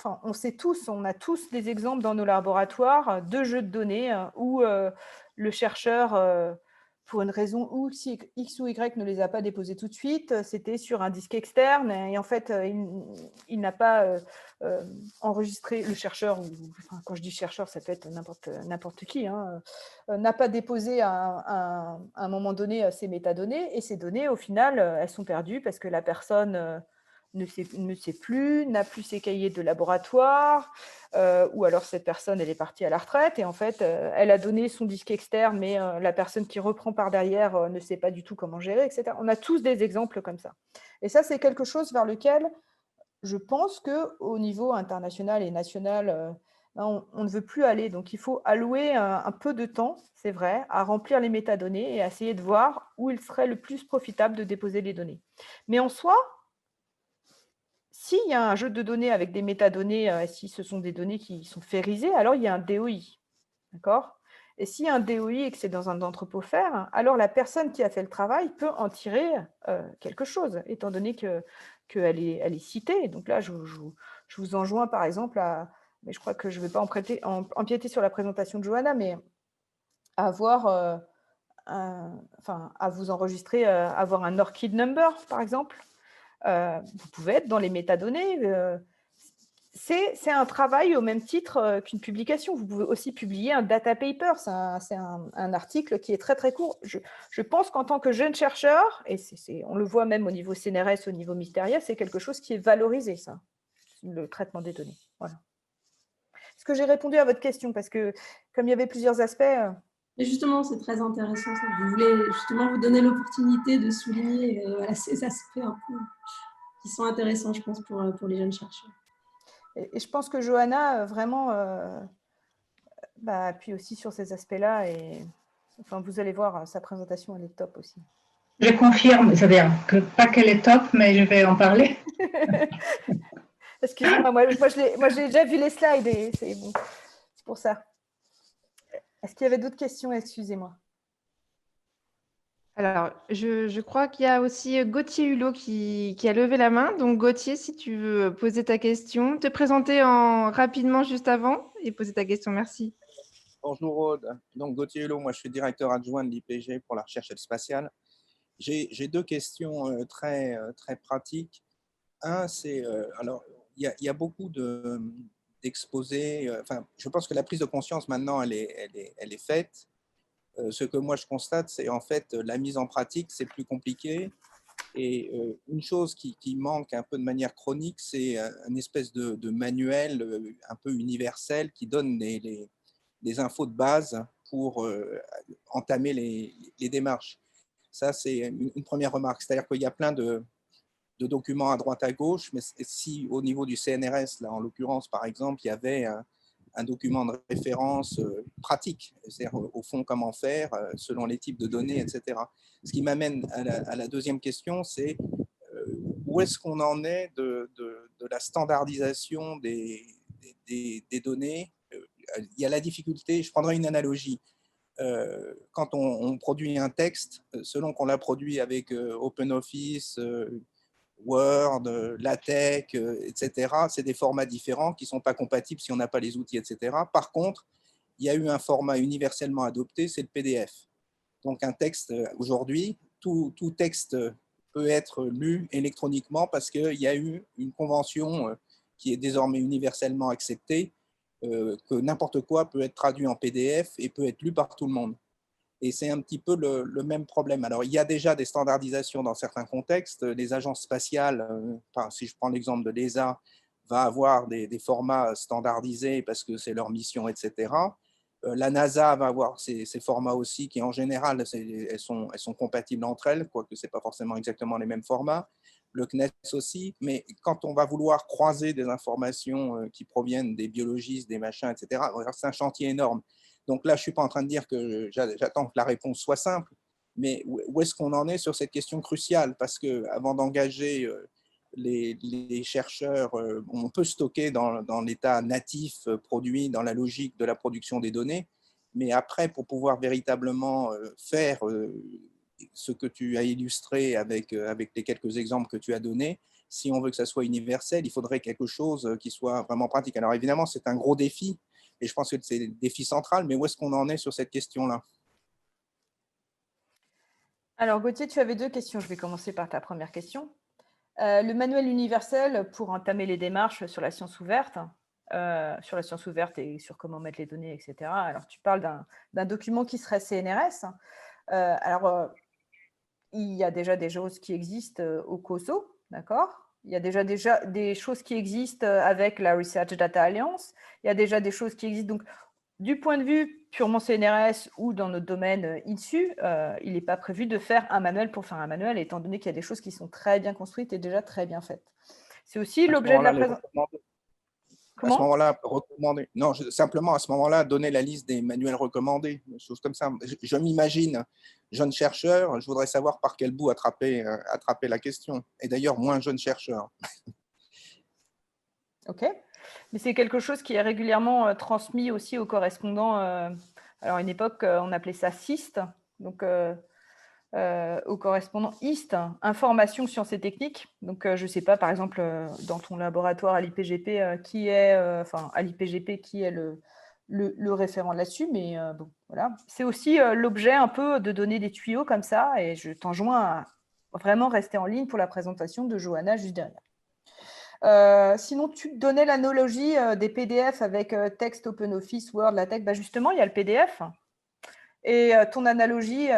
On sait tous, on a tous des exemples dans nos laboratoires de jeux de données où le chercheur pour une raison où si X ou Y ne les a pas déposés tout de suite, c'était sur un disque externe et en fait, il n'a pas enregistré, le chercheur, enfin, quand je dis chercheur, ça peut être n'importe qui, hein, n'a pas déposé à un moment donné ces métadonnées et ces données, au final, elles sont perdues parce que la personne ne sait plus, n'a plus ses cahiers de laboratoire, ou alors cette personne, elle est partie à la retraite et en fait, elle a donné son disque externe, mais la personne qui reprend par derrière ne sait pas du tout comment gérer, etc. On a tous des exemples comme ça. Et ça, c'est quelque chose vers lequel je pense qu'au niveau international et national, on ne veut plus aller. Donc, il faut allouer un peu de temps, c'est vrai, à remplir les métadonnées et à essayer de voir où il serait le plus profitable de déposer les données. Mais en soi, s'il y a un jeu de données avec des métadonnées, si ce sont des données qui sont férisées, alors il y a un DOI. D'accord ? Et s'il y a un DOI et que c'est dans un entrepôt-faire, alors la personne qui a fait le travail peut en tirer quelque chose, étant donné qu'elle est citée. Donc là, je vous enjoins par exemple à, mais je crois que je ne vais pas empiéter sur la présentation de Johanna, mais à avoir, à vous enregistrer, avoir un ORCID number, par exemple. Vous pouvez être dans les métadonnées. C'est un travail au même titre qu'une publication. Vous pouvez aussi publier un data paper. C'est un article qui est très, très court. Je pense qu'en tant que jeune chercheur, et on le voit même au niveau CNRS, au niveau ministériel, c'est quelque chose qui est valorisé, ça, le traitement des données. Voilà. Est-ce que j'ai répondu à votre question? Parce que comme il y avait plusieurs aspects… Et justement, c'est très intéressant. Je voulais justement vous donner l'opportunité de souligner voilà, ces aspects un peu qui sont intéressants, je pense, pour les jeunes chercheurs. Et je pense que Johanna, vraiment, appuie aussi sur ces aspects-là. Et enfin, vous allez voir, sa présentation, elle est top aussi. Je confirme, c'est-à-dire que pas qu'elle est top, mais je vais en parler. Excusez-moi, moi j'ai déjà vu les slides et c'est bon, c'est pour ça. Est-ce qu'il y avait d'autres questions? Excusez-moi. Alors, je crois qu'il y a aussi Gauthier Hulot qui a levé la main. Donc, Gauthier, si tu veux poser ta question, te présenter rapidement juste avant et poser ta question. Merci. Bonjour Aude. Donc Gauthier Hulot, moi je suis directeur adjoint de l'IPG pour la recherche spatiale. J'ai deux questions très pratiques. Un, c'est alors il y a beaucoup d'exposés. Enfin, je pense que la prise de conscience maintenant elle est faite. Ce que moi je constate, c'est en fait la mise en pratique, c'est plus compliqué. Et une chose qui manque un peu de manière chronique, c'est une espèce de manuel un peu universel qui donne des infos de base pour entamer les démarches. Ça, c'est une première remarque. C'est-à-dire qu'il y a plein de documents à droite à gauche, mais si au niveau du CNRS, là en l'occurrence, par exemple, il y avait un document de référence pratique, c'est-à-dire au fond comment faire selon les types de données, etc. Ce qui m'amène à la deuxième question, c'est où est-ce qu'on en est de la standardisation des données. Il y a la difficulté, je prendrai une analogie. Quand on produit un texte, selon qu'on l'a produit avec OpenOffice, Word, LaTeX, etc., c'est des formats différents qui ne sont pas compatibles si on n'a pas les outils, etc. Par contre, il y a eu un format universellement adopté, c'est le PDF. Donc un texte, aujourd'hui, tout texte peut être lu électroniquement parce qu'il y a eu une convention qui est désormais universellement acceptée, que n'importe quoi peut être traduit en PDF et peut être lu par tout le monde. Et c'est un petit peu le même problème. Alors, il y a déjà des standardisations dans certains contextes. Les agences spatiales, si je prends l'exemple de l'ESA, va avoir des formats standardisés parce que c'est leur mission, etc. La NASA va avoir ces formats aussi qui, en général, elles sont compatibles entre elles, quoique ce n'est pas forcément exactement les mêmes formats. Le CNES aussi, mais quand on va vouloir croiser des informations qui proviennent des biologistes, des machins, etc., c'est un chantier énorme. Donc là, je ne suis pas en train de dire que j'attends que la réponse soit simple, mais où est-ce qu'on en est sur cette question cruciale? Parce qu'avant d'engager les chercheurs, on peut stocker dans l'état natif produit, dans la logique de la production des données, mais après, pour pouvoir véritablement faire ce que tu as illustré avec les quelques exemples que tu as donnés, si on veut que ça soit universel, il faudrait quelque chose qui soit vraiment pratique. Alors évidemment, c'est un gros défi, et je pense que c'est le défi central, mais où est-ce qu'on en est sur cette question-là? Alors Gauthier, tu avais 2 questions. Je vais commencer par ta première question. Le manuel universel pour entamer les démarches sur la science ouverte et sur comment mettre les données, etc. Alors, tu parles d'un document qui serait CNRS. Il y a déjà des choses qui existent au COSO, d'accord ? Il y a déjà des choses qui existent avec la Research Data Alliance. Il y a déjà des choses qui existent. Donc, du point de vue purement CNRS ou dans notre domaine INSU, il n'est pas prévu de faire un manuel pour faire un manuel, étant donné qu'il y a des choses qui sont très bien construites et déjà très bien faites. C'est aussi l'objet de la présentation. À ce moment-là, recommander. Non, simplement à ce moment-là, donner la liste des manuels recommandés, des choses comme ça. Je m'imagine, jeune chercheur, je voudrais savoir par quel bout attraper la question. Et d'ailleurs, moins jeune chercheur. OK. Mais c'est quelque chose qui est régulièrement transmis aussi aux correspondants. Alors, à une époque, on appelait ça CIST, donc aux correspondants IST, information, sciences et techniques. Donc, je ne sais pas, par exemple, dans ton laboratoire à l'IPGP, à l'IPGP, qui est le référent là-dessus, mais bon, voilà. C'est aussi l'objet un peu de donner des tuyaux comme ça, et je t'enjoins à vraiment rester en ligne pour la présentation de Johanna juste derrière. Sinon, tu donnais l'analogie des PDF avec texte, OpenOffice, Word, LaTeX. Bah justement, il y a le PDF. Et ton analogie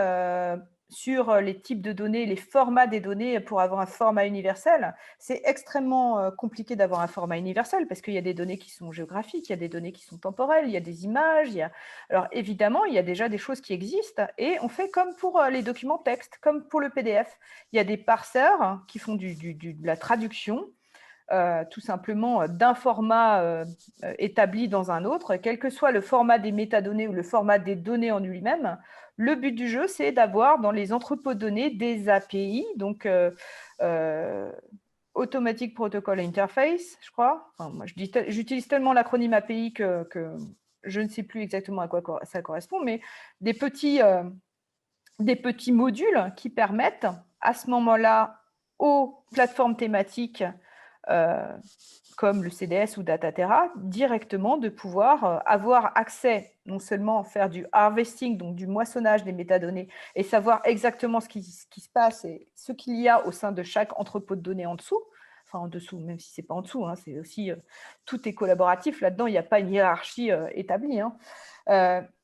sur les types de données, les formats des données pour avoir un format universel, c'est extrêmement compliqué d'avoir un format universel parce qu'il y a des données qui sont géographiques, il y a des données qui sont temporelles, il y a des images. Alors évidemment, il y a déjà des choses qui existent et on fait comme pour les documents texte, comme pour le PDF. Il y a des parseurs qui font de la traduction. Tout simplement d'un format établi dans un autre, quel que soit le format des métadonnées ou le format des données en lui-même. Le but du jeu, c'est d'avoir dans les entrepôts de données des API, donc Automatic Protocol Interface, je crois. Enfin, moi, j'utilise tellement l'acronyme API que je ne sais plus exactement à quoi ça correspond, mais des petits modules qui permettent à ce moment-là aux plateformes thématiques comme le CDS ou Dataterra, directement de pouvoir avoir accès, non seulement faire du harvesting, donc du moissonnage des métadonnées, et savoir exactement ce qui se passe et ce qu'il y a au sein de chaque entrepôt de données en dessous, enfin en dessous, même si ce n'est pas en dessous, hein, c'est aussi, tout est collaboratif, là-dedans, il n'y a pas une hiérarchie établie, hein,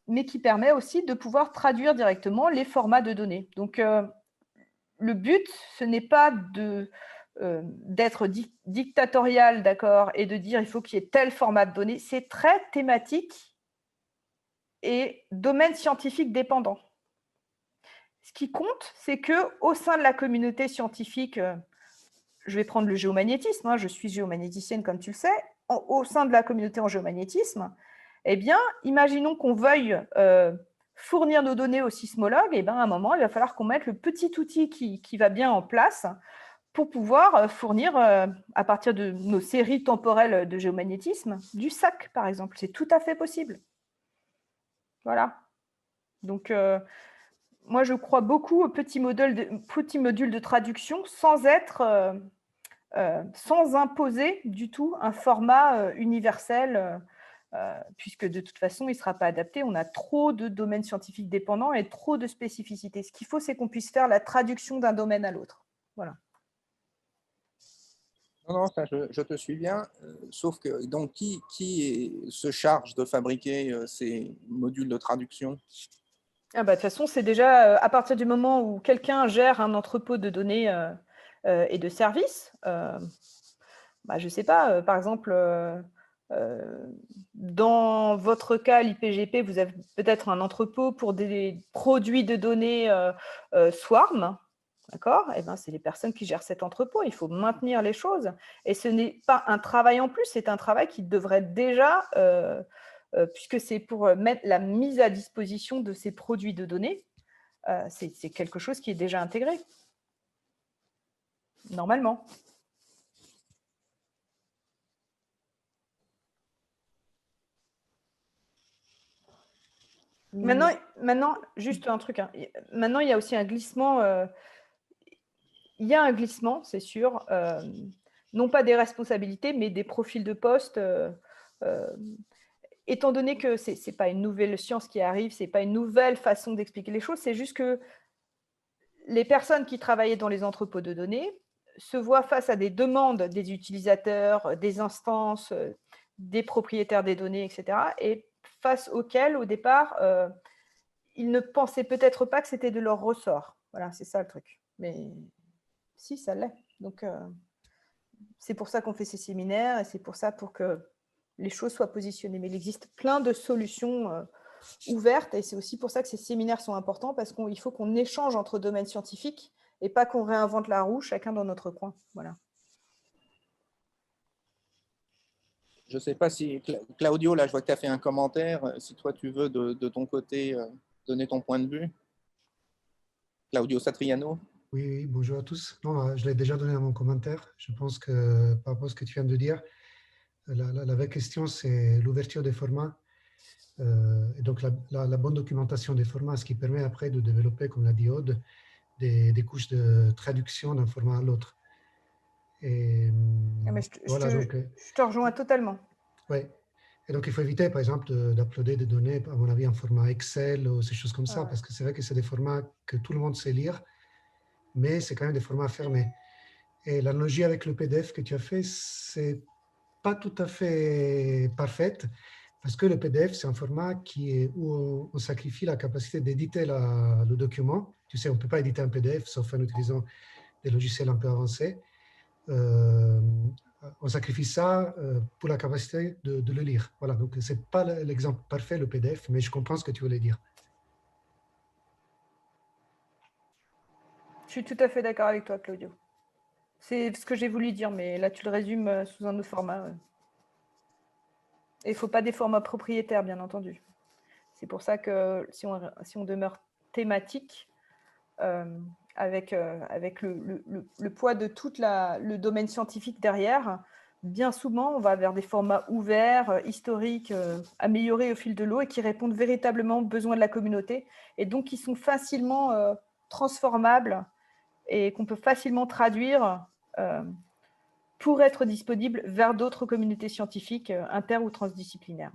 mais qui permet aussi de pouvoir traduire directement les formats de données. Donc, le but, ce n'est pas d'être dictatorial, d'accord, et de dire il faut qu'il y ait tel format de données. C'est très thématique et domaine scientifique dépendant. Ce qui compte, c'est qu'au sein de la communauté scientifique, je vais prendre le géomagnétisme, hein, je suis géomagnéticienne comme tu le sais, au sein de la communauté en géomagnétisme, eh bien, imaginons qu'on veuille fournir nos données au sismologue, et bien à un moment, il va falloir qu'on mette le petit outil qui va bien en place pour pouvoir fournir, à partir de nos séries temporelles de géomagnétisme, du SAC, par exemple. C'est tout à fait possible. Voilà. Donc, moi, je crois beaucoup aux petits modules de traduction sans imposer du tout un format universel, puisque de toute façon, il ne sera pas adapté. On a trop de domaines scientifiques dépendants et trop de spécificités. Ce qu'il faut, c'est qu'on puisse faire la traduction d'un domaine à l'autre. Voilà. Non, ça, je te suis bien. Sauf que, donc, qui se charge de fabriquer ces modules de traduction ? Ah bah, de toute façon, c'est déjà à partir du moment où quelqu'un gère un entrepôt de données et de services, bah, je ne sais pas, par exemple, dans votre cas, l'IPGP, vous avez peut-être un entrepôt pour des produits de données Swarm, d'accord ? Eh ben, c'est les personnes qui gèrent cet entrepôt, il faut maintenir les choses. Et ce n'est pas un travail en plus, c'est un travail qui devrait déjà, puisque c'est pour mettre la mise à disposition de ces produits de données, c'est quelque chose qui est déjà intégré, normalement. Maintenant, juste un truc. Hein. Maintenant, il y a aussi un glissement. Il y a un glissement, c'est sûr. Non pas des responsabilités, mais des profils de poste. Étant donné que ce n'est pas une nouvelle science qui arrive, ce n'est pas une nouvelle façon d'expliquer les choses, c'est juste que les personnes qui travaillaient dans les entrepôts de données se voient face à des demandes des utilisateurs, des instances, des propriétaires des données, etc. Et face auxquelles, au départ, ils ne pensaient peut-être pas que c'était de leur ressort. Voilà, c'est ça le truc. Mais si, ça l'est. Donc, c'est pour ça qu'on fait ces séminaires et c'est pour ça pour que les choses soient positionnées. Mais il existe plein de solutions ouvertes et c'est aussi pour ça que ces séminaires sont importants parce qu'il faut qu'on échange entre domaines scientifiques et pas qu'on réinvente la roue chacun dans notre coin. Voilà. Je ne sais pas si, Claudio, là, je vois que tu as fait un commentaire. Si toi, tu veux, de ton côté, donner ton point de vue. Claudio Satriano. Oui, bonjour à tous. Non, je l'ai déjà donné dans mon commentaire. Je pense que par rapport à ce que tu viens de dire, la vraie question, c'est l'ouverture des formats. Et donc, la bonne documentation des formats, ce qui permet après de développer, comme l'a dit Aude, des couches de traduction d'un format à l'autre. Et Mais voilà, je te rejoins totalement. Oui. Et donc, il faut éviter, par exemple, d'uploader des données, à mon avis, en format Excel ou ces choses comme ça, parce que c'est vrai que c'est des formats que tout le monde sait lire, mais c'est quand même des formats fermés. Et l'analogie avec le PDF que tu as fait, c'est pas tout à fait parfaite, parce que le PDF, c'est un format où on sacrifie la capacité d'éditer le document. Tu sais, on ne peut pas éditer un PDF, sauf en utilisant des logiciels un peu avancés. On sacrifie ça pour la capacité de le lire. Voilà, donc ce n'est pas l'exemple parfait, le PDF, mais je comprends ce que tu voulais dire. Je suis tout à fait d'accord avec toi, Claudio. C'est ce que j'ai voulu dire, mais là, tu le résumes sous un autre format. Et il ne faut pas des formats propriétaires, bien entendu. C'est pour ça que si on demeure thématique, avec le poids de tout le domaine scientifique derrière, bien souvent, on va vers des formats ouverts, historiques, améliorés au fil de l'eau et qui répondent véritablement aux besoins de la communauté et donc qui sont facilement transformables et qu'on peut facilement traduire pour être disponible vers d'autres communautés scientifiques inter- ou transdisciplinaires.